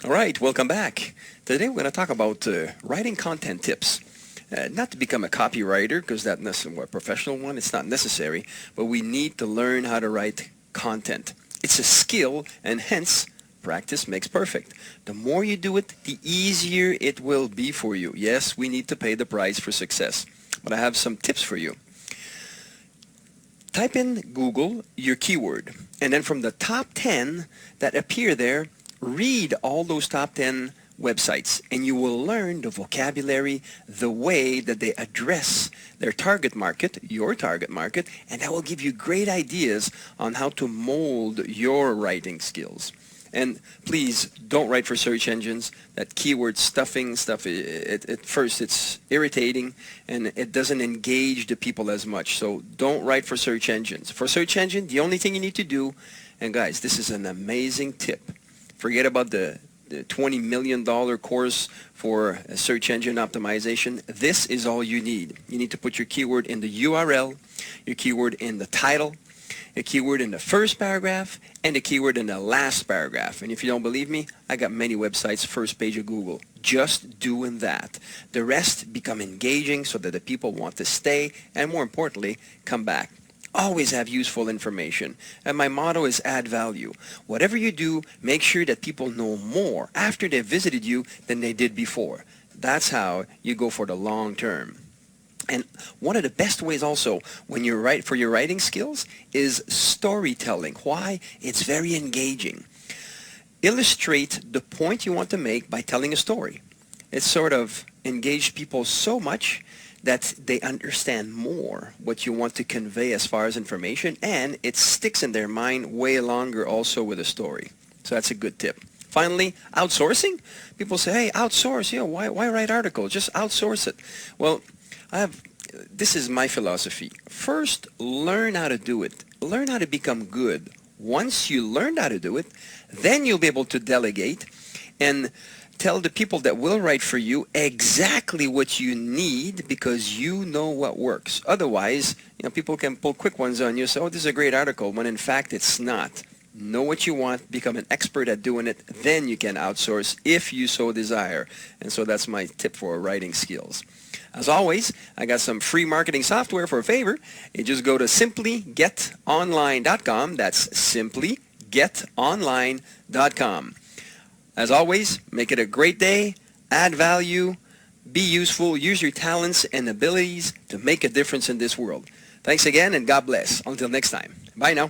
All right, welcome back. Today we're going to talk about writing content tips. Not to become a copywriter, because that's necessarily a professional one. It's not necessary, but we need to learn how to write content. It's a skill, and hence, practice makes perfect. The more you do it, the easier it will be for you. Yes, we need to pay the price for success, but I have some tips for you. Type in Google your keyword, and then from the top 10 that appear there, read all those top 10 websites, and you will learn the vocabulary, the way that they address their target market, your target market, and that will give you great ideas on how to mold your writing skills. And please don't write for search engines. That keyword stuffing stuff, at first it's irritating and it doesn't engage the people as much. So don't write for search engines. For search engine, the only thing you need to do, and guys, this is an amazing tip. Forget about the $20 million course for search engine optimization. This is all you need. You need to put your keyword in the URL, your keyword in the title, a keyword in the first paragraph, and a keyword in the last paragraph. And if you don't believe me, I got many websites, first page of Google, just doing that. The rest become engaging so that the people want to stay and, more importantly, come back. Always have useful information. And my motto is add value. Whatever you do, make sure that people know more after they've visited you than they did before. That's how you go for the long term. And one of the best ways also when you write for your writing skills is storytelling. Why? It's very engaging. Illustrate the point you want to make by telling a story. It sort of engages people so much that they understand more what you want to convey as far as information, and it sticks in their mind way longer also with a story. So that's a good tip. Finally, outsourcing. People say, hey, outsource, why write articles? Just outsource it. Well, this is my philosophy. First, learn how to do it. Learn how to become good. Once you learn how to do it, then you'll be able to delegate and tell the people that will write for you exactly what you need because you know what works. Otherwise, people can pull quick ones on you, say, oh, this is a great article, when in fact it's not. Know what you want, become an expert at doing it, then you can outsource if you so desire. And so that's my tip for writing skills. As always, I got some free marketing software for a favor. You just go to simplygetonline.com. That's simplygetonline.com. As always, make it a great day, add value, be useful, use your talents and abilities to make a difference in this world. Thanks again, and God bless. Until next time. Bye now.